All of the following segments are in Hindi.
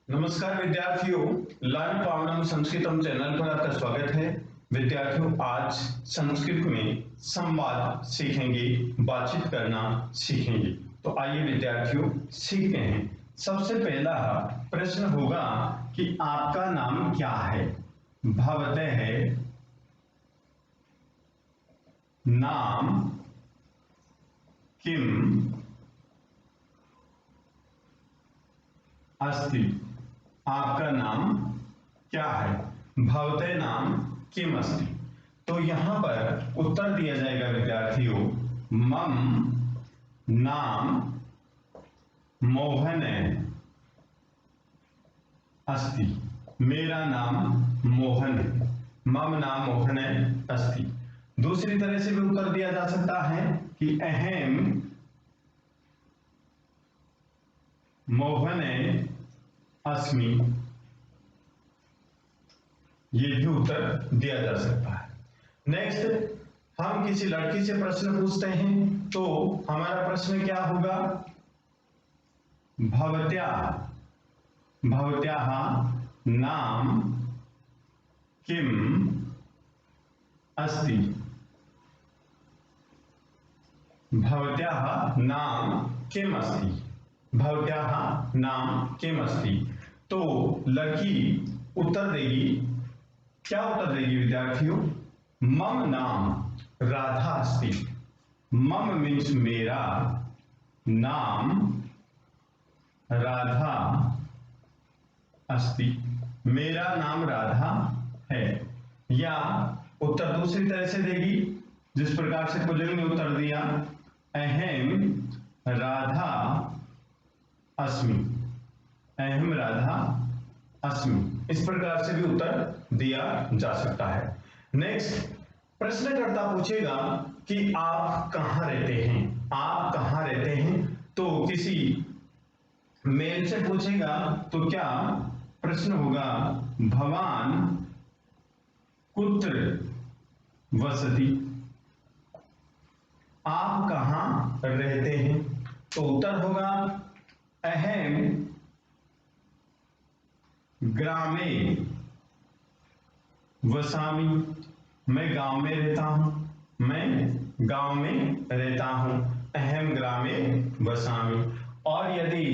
नमस्कार विद्यार्थियों, लर्न पावनम संस्कृतम चैनल पर आपका स्वागत है। विद्यार्थियों, आज संस्कृत में संवाद सीखेंगे, बातचीत करना सीखेंगे। तो आइए विद्यार्थियों सीखते हैं। सबसे पहला प्रश्न होगा कि आपका नाम क्या है। भवतः नाम किम अस्ति। आपका नाम क्या है। भवते नाम किम अस्ति। तो यहां पर उत्तर दिया जाएगा विद्यार्थियों, मम नाम मोहन अस्ति। मेरा नाम मोहन है। मम नाम मोहन अस्ति। दूसरी तरह से भी उत्तर दिया जा सकता है कि अहम मोहन अस्मि। ये भी उत्तर दिया जा सकता है। नेक्स्ट, हम किसी लड़की से प्रश्न पूछते हैं तो हमारा प्रश्न क्या होगा। भवत्याः नाम किम अस्ति। भवत्याः नाम किम अस्ति। भवत्याः नाम किम अस्ति। तो लड़की उत्तर देगी, क्या उत्तर देगी विद्यार्थियों। मम नाम राधा अस्ति। मम मीन्स मेरा, नाम राधा अस्ति। मेरा नाम राधा है। या उत्तर दूसरी तरह से देगी, जिस प्रकार से पुल्लिंग में उत्तर दिया, अहम राधा अस्मि। अहम राधा अस्मि। इस प्रकार से भी उत्तर दिया जा सकता है। नेक्स्ट, प्रश्नकर्ता पूछेगा कि आप कहां रहते हैं। आप कहां रहते हैं। तो किसी मेल से पूछेगा तो क्या प्रश्न होगा, भवान कुत्र वसति। आप कहां रहते हैं। तो उत्तर होगा, अहम ग्रामे वसामि। मैं गांव में रहता हूं। मैं गांव में रहता हूं। अहम ग्रामे वसामि। और यदि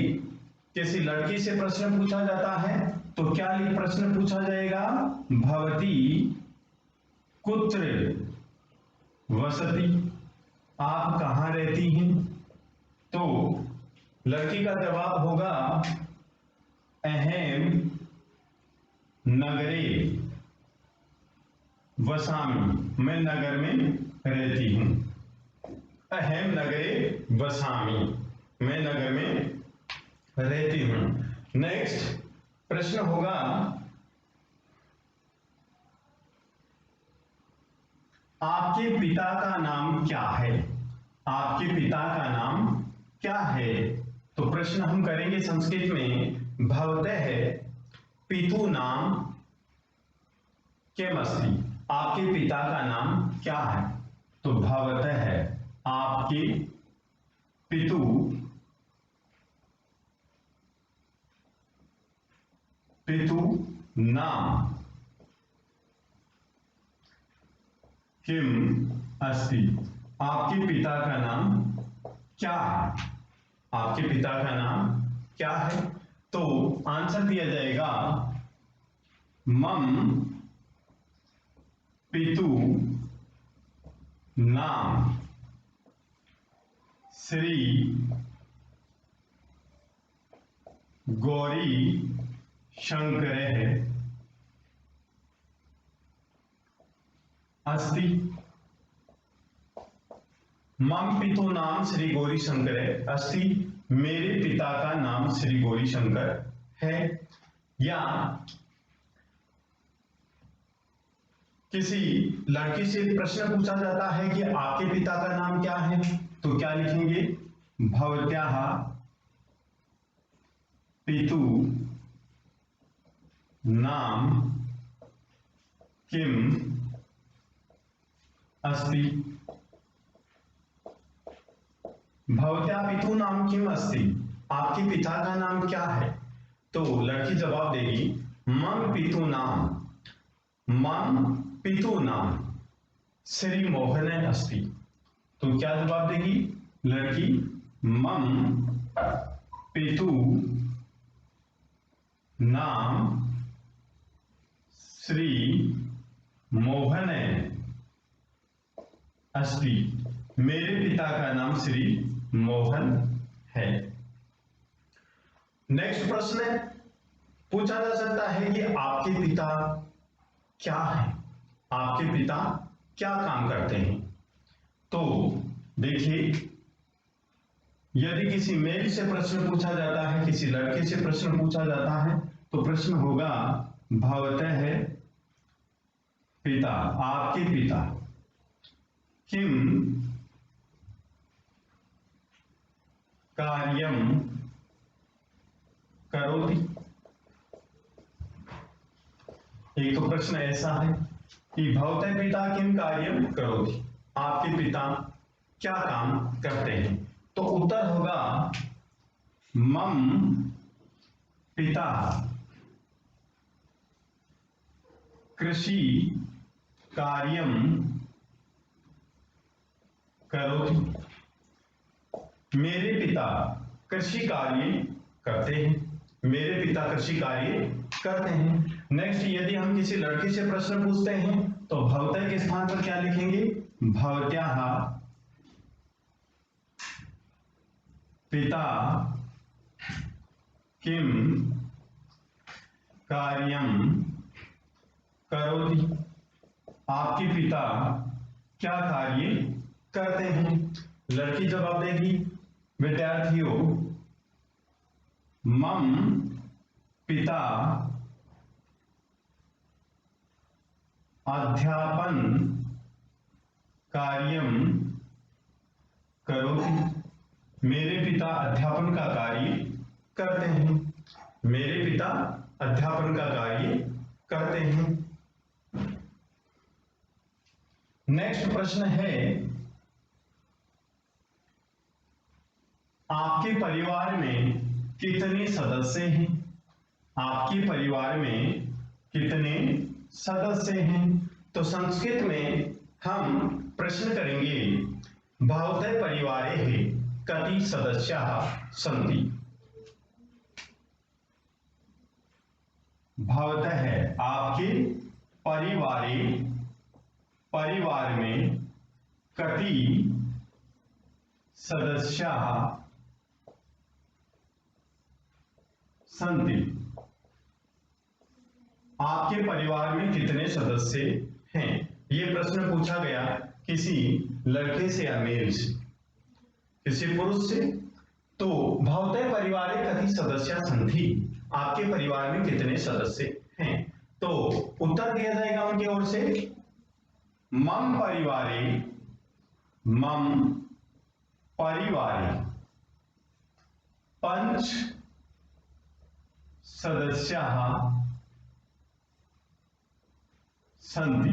किसी लड़की से प्रश्न पूछा जाता है तो क्या प्रश्न पूछा जाएगा, भवती कुत्र वसति। आप कहां रहती हैं। तो लड़की का जवाब होगा, अहम नगरे वसामि। मैं नगर में रहती हूं। अहम नगरे वसामि। मैं नगर में रहती हूं। नेक्स्ट प्रश्न होगा, आपके पिता का नाम क्या है। आपके पिता का नाम क्या है। तो प्रश्न हम करेंगे संस्कृत में, भवतः पितु नाम किम अस्ति। आपके पिता का नाम क्या है। तो भवतः आपके पितु नाम किम अस्ति। आपके पिता का नाम क्या है। आपके पिता का नाम क्या है। तो आंसर दिया जाएगा, मम पितु नाम श्री गौरी शंकर अस्ति। मम पितु नाम श्री गौरी शंकर अस्ति। मेरे पिता का नाम श्री गौरी शंकर है। या किसी लड़की से प्रश्न पूछा जाता है कि आपके पिता का नाम क्या है। तो क्या लिखेंगे, भवत्याः पितु नाम किम अस्ति। भवत्याः पितु नाम किम अस्ति। आपके पिता का नाम क्या है। तो लड़की जवाब देगी मम पितु नाम श्री मोहन अस्ति। तो क्या जवाब देगी लड़की, मम पितु नाम श्री मोहन अस्ति, मेरे पिता का नाम श्री मोहन है। नेक्स्ट प्रश्न पूछा जा सकता है कि आपके पिता क्या है, आपके पिता क्या काम करते हैं। तो देखिए, यदि किसी मेल से प्रश्न पूछा जाता है, किसी लड़के से प्रश्न पूछा जाता है, तो प्रश्न होगा भवतः पिता, आपके पिता किम कार्यम करोति। एक तो प्रश्न ऐसा है कि भवतः पिता किम कार्यम करोति, आपके पिता क्या काम करते हैं। तो उत्तर होगा मम पिता कृषि कार्यम करोति, मेरे पिता कृषि कार्य करते हैं, मेरे पिता कृषि कार्य करते हैं। नेक्स्ट, यदि हम किसी लड़के से प्रश्न पूछते हैं तो भवतः के स्थान पर क्या लिखेंगे, भवत्याः पिता किम कार्यम करोति, आपके पिता क्या कार्य करते हैं। लड़की जवाब देगी विद्यार्थियों, मम पिता अध्यापन कार्यम करोति, मेरे पिता अध्यापन का कार्य करते हैं, मेरे पिता अध्यापन का कार्य करते हैं। नेक्स्ट प्रश्न है, आपके परिवार में कितने सदस्य हैं, आपके परिवार में कितने सदस्य हैं। तो संस्कृत में हम प्रश्न करेंगे भवतः परिवारे कति सदस्याः सन्ति। भवतः है आपके परिवार में कति सदस्याः सन्ति, आपके परिवार में कितने सदस्य हैं। यह प्रश्न पूछा गया किसी लड़के से या मेल से, किसी पुरुष से। तो भवतः परिवारे कति सदस्याः सन्ति, आपके परिवार में कितने सदस्य हैं। तो उत्तर दिया जाएगा उनकी ओर से मम परिवारे पंच सदस्याः सन्ति,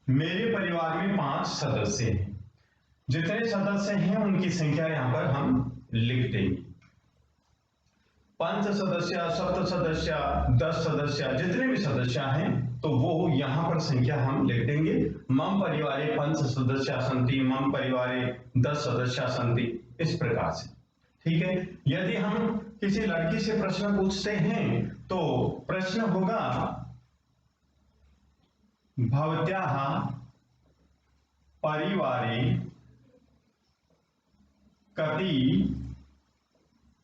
मेरे परिवार में 5 सदस्य हैं। जितने सदस्य हैं उनकी संख्या यहां पर हम लिख देंगे, 5 सदस्य, 7 सदस्य, 10 सदस्य, जितने भी सदस्य हैं तो वो यहां पर संख्या हम लिख देंगे। मम परिवारे 5 सदस्य सन्ति, मम परिवारे 10 सदस्य सन्ति, इस प्रकार से। ठीक है। यदि हम किसी लड़की से प्रश्न पूछते हैं तो प्रश्न होगा भवत्याः परिवारे कति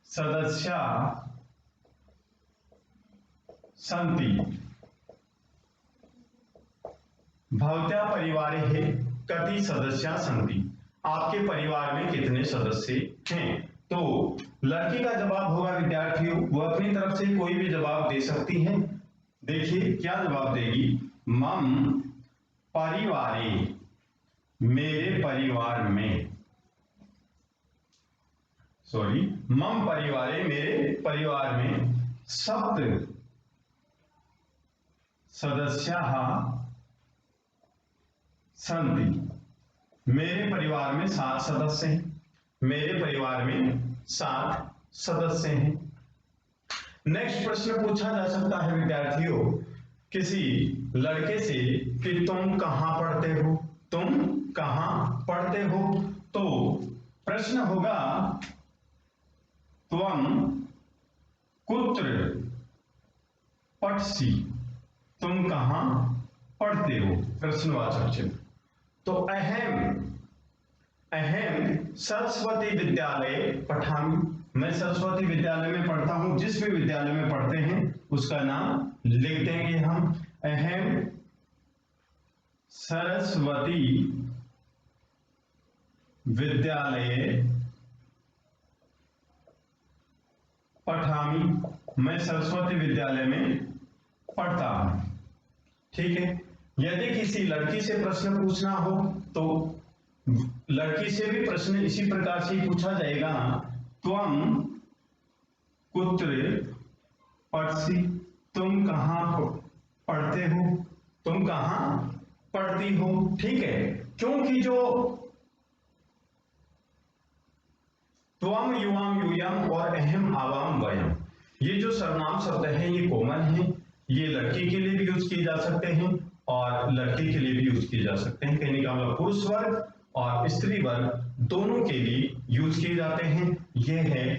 सदस्याः सन्ति, भवत्याः परिवारे कति सदस्याः सन्ति, आपके परिवार में कितने सदस्य हैं। तो लड़की का जवाब होगा विद्यार्थियों, वो अपनी तरफ से कोई भी जवाब दे सकती है। देखिए क्या जवाब देगी, मम परिवारे, मेरे परिवार में, मम परिवारे, मेरे परिवार में 7 सदस्याः सन्ति, मेरे परिवार में 7 सदस्य हैं, मेरे परिवार में 7 सदस्य हैं। नेक्स्ट प्रश्न पूछा जा सकता है विद्यार्थियों किसी लड़के से कि तुम कहां पढ़ते हो, तुम कहां पढ़ते हो। तो प्रश्न होगा त्वं कुत्र पठसि, तुम कहां पढ़ते हो, प्रश्नवाचक चिन्ह। तो अहम सरस्वती विद्यालय पठामि, मैं सरस्वती विद्यालय में पढ़ता हूं। जिस भी विद्यालय में पढ़ते हैं उसका नाम लिख देंगे हम। अहम सरस्वती विद्यालय पठामि, मैं सरस्वती विद्यालय में पढ़ता हूं। ठीक है। यदि किसी लड़की से प्रश्न पूछना हो तो लड़की से भी प्रश्न इसी प्रकार से पूछा जाएगा, त्वं कुत्र पठसि, तुम कहां पढ़ते हो, तुम कहां पढ़ती हो। ठीक है। क्योंकि जो त्वम युवाम यूयम और अहम आवाम वयम, ये जो सर्वनाम शब्द है ये कोमल है, ये लड़की के लिए भी यूज किए जा सकते हैं और लड़के के लिए भी यूज किए जा सकते हैं। कहने का मतलब पुरुष वर्ग और स्त्री वर्ग दोनों के लिए यूज किए जाते हैं। यह है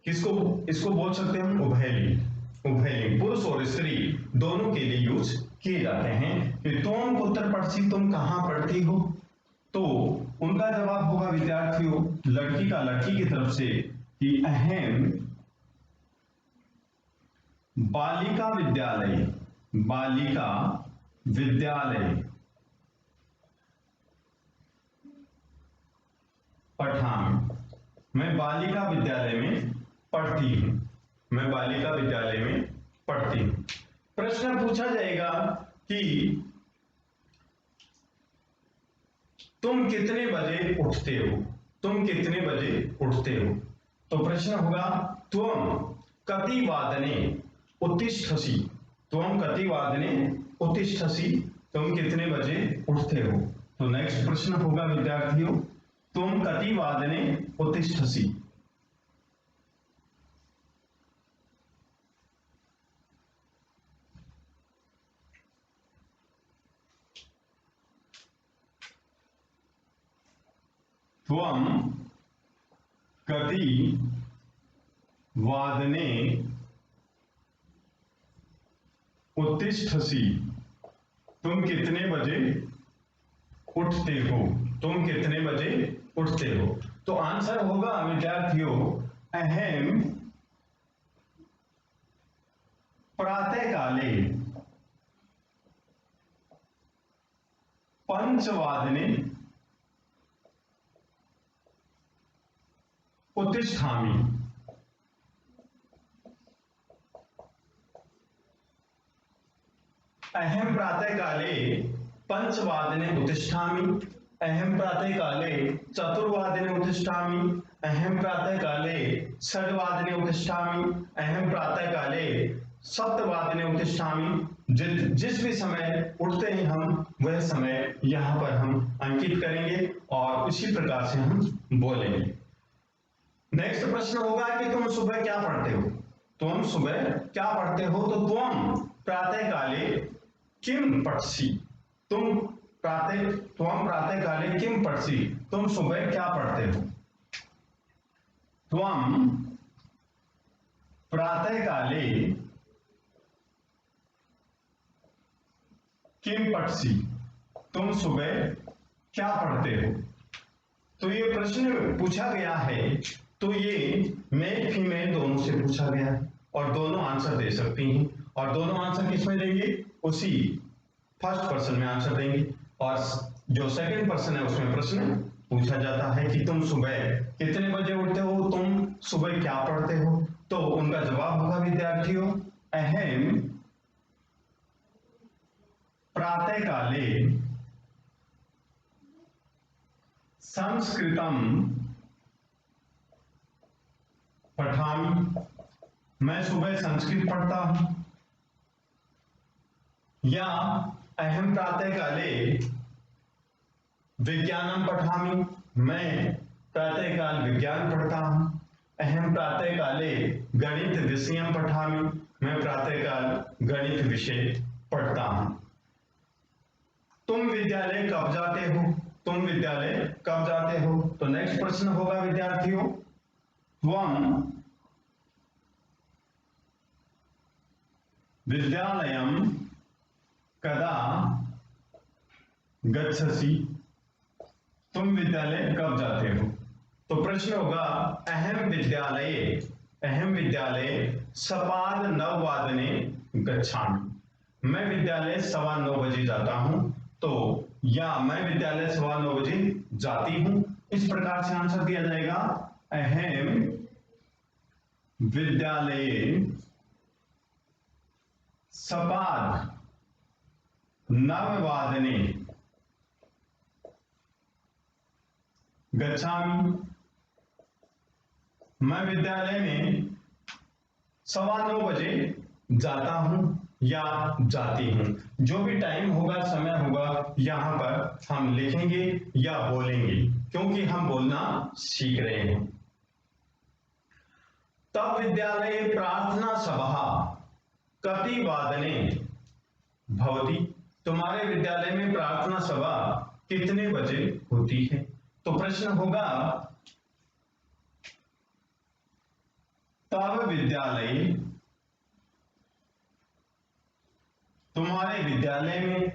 किसको, इसको बोल सकते हैं उभयलिंग। उभयलिंग पुरुष और स्त्री दोनों के लिए यूज किए जाते हैं कि तुम पुत्र पढ़सी, तुम कहां पढ़ती हो। तो उनका जवाब होगा विद्यार्थियों लड़की का लड़की की तरफ से कि अहम बालिका विद्यालय, बालिका विद्यालय पठामि, मैं बालिका विद्यालय में पढ़ती हूं, मैं बालिका विद्यालय में पढ़ती हूं। प्रश्न पूछा जाएगा कि तुम कितने बजे उठते हो, तुम कितने बजे उठते हो। तो प्रश्न होगा त्वं कति वादने उत्तिष्ठसि, त्वं कति वादने उत्तिष्ठसि, तुम कितने बजे उठते हो। तो नेक्स्ट प्रश्न होगा विद्यार्थियों तुम कति वादने उत्तिष्ठसि। त्वं कति वादने उत्तिष्ठसि, तुम कितने बजे उठते हो, तुम कितने बजे उठते हो। तो आंसर होगा विद्यार्थियों अहम प्रातःकाले पंचवादने उत्तिष्ठामि, अहम प्रातःकाले पंचवादने उत्तिष्ठामि, अहम प्रातःकाले चतुर्वादने उत्तिष्ठामि, अहम प्रातःकाले षड्वादने उत्तिष्ठामि, अहम प्रातःकाले सप्तवादने उत्तिष्ठामि। जिस भी समय उठते हैं हम वह समय यहां पर हम अंकित करेंगे और इसी प्रकार से हम बोलेंगे। नेक्स्ट प्रश्न होगा कि तुम सुबह क्या पढ़ते हो, तुम सुबह क्या पढ़ते हो। तो त्वं प्रातःकाले किम पठसि, तुम प्रातःकाले किम पठसि, तुम सुबह क्या पढ़ते हो। त्वं प्रातःकाले किम पठसि, तुम सुबह क्या पढ़ते हो। तो ये प्रश्न पूछा गया है तो ये मेल फीमेल दोनों से पूछा गया है और दोनों आंसर दे सकती हैं और दोनों आंसर किसमें देंगे, उसी फर्स्ट पर्सन में आंसर देंगे और जो सेकंड पर्सन है उसमें प्रश्न पूछा जाता है कि तुम सुबह कितने बजे उठते हो, तुम सुबह क्या पढ़ते हो। तो उनका जवाब होगा विद्यार्थियों अहम प्रातःकाले संस्कृतम पठामि, मैं सुबह संस्कृत पढ़ता हूं। या अहम प्रातःकाले विज्ञानम पठामि, मैं प्रातःकाल विज्ञान पढ़ता हूं। अहम प्रातःकाले गणित विषयं पठामि, मैं प्रातःकाल गणित विषय पढ़ता हूं। तुम विद्यालय कब जाते हो, तुम विद्यालय कब जाते हो। तो नेक्स्ट प्रश्न होगा विद्यार्थियों, त्वं विद्यालयं कदा गच्छसि, तुम विद्यालय कब जाते हो। तो प्रश्न होगा अहम विद्यालय सपाद नववादने गच्छामि, मैं विद्यालय 9:15 जाता हूं। तो या मैं विद्यालय 9:15 जाती हूं, इस प्रकार से आंसर दिया जाएगा। अहम विद्यालय सपाद नववादने गच्छामि, मैं विद्यालय में 9:15 जाता हूं या जाती हूं। जो भी टाइम होगा, समय होगा, यहां पर हम लिखेंगे या बोलेंगे, क्योंकि हम बोलना सीख रहे हैं। तब विद्यालय प्रार्थना सभा कति वादने भवति, तुम्हारे विद्यालय में प्रार्थना सभा कितने बजे होती है। तो प्रश्न होगा तब विद्यालय, तुम्हारे विद्यालय में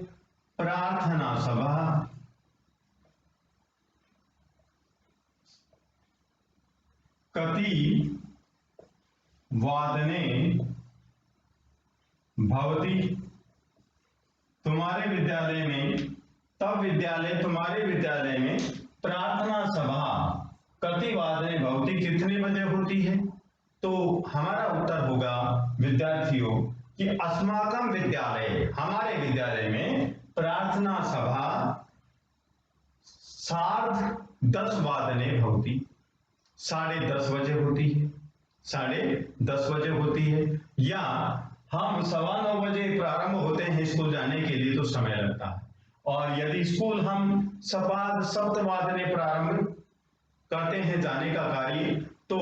प्रार्थना सभा कति वादने भवति, तुम्हारे विद्यालय में, तब विद्यालय तुम्हारे विद्यालय में प्रार्थना सभा कति वादने भवति कितने बजे होती है। तो हमारा उत्तर होगा विद्यार्थियों कि अस्माकं विद्यालय, हमारे विद्यालय में प्रार्थना सभा 10:30 भवति, 10:30 बजे होती है, 10:30 बजे होती है। या हम 9:15 बजे प्रारंभ होते हैं स्कूल जाने के लिए तो समय लगता है, और यदि स्कूल हम सपाद सप्तवादने प्रारंभ करते हैं जाने का कार्य, तो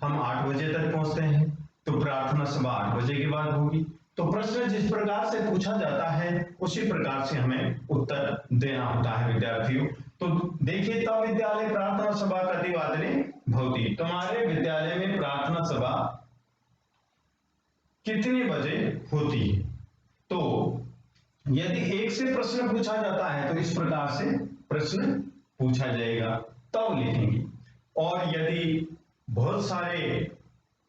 हम 8 बजे तक पहुंचते हैं, तो प्रार्थना सभा 8 बजे के बाद होगी। तो प्रश्न जिस प्रकार से पूछा जाता है उसी प्रकार से हमें उत्तर देना होता है विद्यार्थियों। तो देखिए, तब विद्यालय प्रार्थना सभा कति वादने भवति, तुम्हारे विद्यालय में प्रार्थना सभा कितने बजे होती है। तो यदि एक से प्रश्न पूछा जाता है तो इस प्रकार से प्रश्न पूछा जाएगा, तब लिखेंगे। और यदि बहुत सारे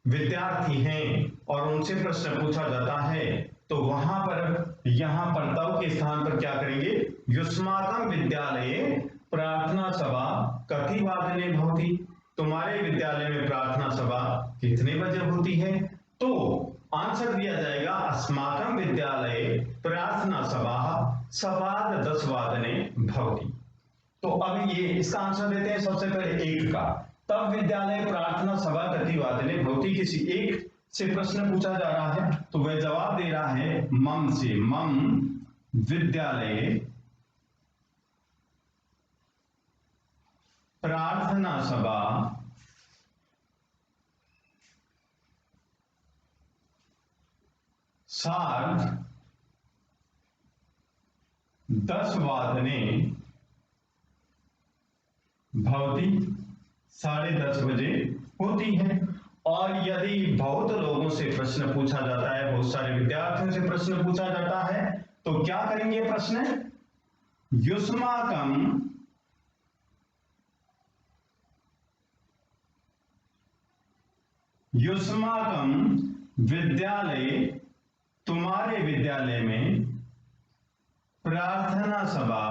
विद्यार्थी हैं और उनसे प्रश्न पूछा जाता है तो वहां पर, यहां पर तब के स्थान पर क्या करेंगे, युष्माकं विद्यालये प्रार्थना सभा कति वादने भवति, तुम्हारे विद्यालय में प्रार्थना सभा कितने बजे होती है। तो आंसर दिया जाएगा अस्माकं विद्यालये प्रार्थना सभा सपाद 10 वादने भवति। तो अब ये इसका आंसर देते हैं सबसे पहले एक का, तब विद्यालय प्रार्थना सभा कति वादने भवति, किसी एक से प्रश्न पूछा जा रहा है तो वह जवाब दे रहा है मम से, मम विद्यालय प्रार्थना सभा सार्ध 10 वादने भवति, 10:30 बजे होती है। और यदि बहुत लोगों से प्रश्न पूछा जाता है, बहुत सारे विद्यार्थियों से प्रश्न पूछा जाता है, तो क्या करेंगे प्रश्न, युष्माकं विद्यालय, तुम्हारे विद्यालय में प्रार्थना सभा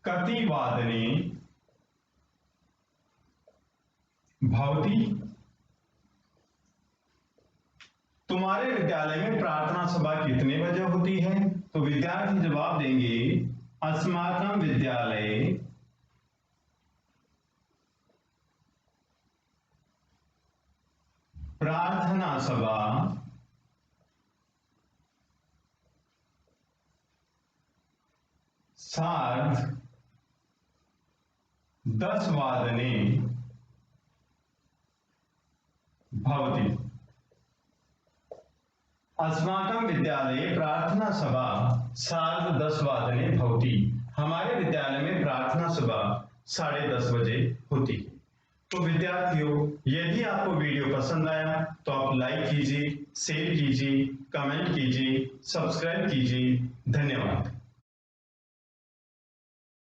कति वादने भवति, तुम्हारे विद्यालय में प्रार्थना सभा कितने बजे होती है। तो विद्यार्थी जवाब देंगे अस्माकं विद्यालय प्रार्थना सभा सार्ध 10:00 भवति। अस्माकं विद्यालये प्रार्थना सभा 10:30 भवति। हमारे विद्यालय में प्रार्थना सभा 10:30 बजे होती है। तो विद्यार्थियों, यदि आपको वीडियो पसंद आया तो आप लाइक कीजिए, शेयर कीजिए, कमेंट कीजिए, सब्सक्राइब कीजिए। धन्यवाद।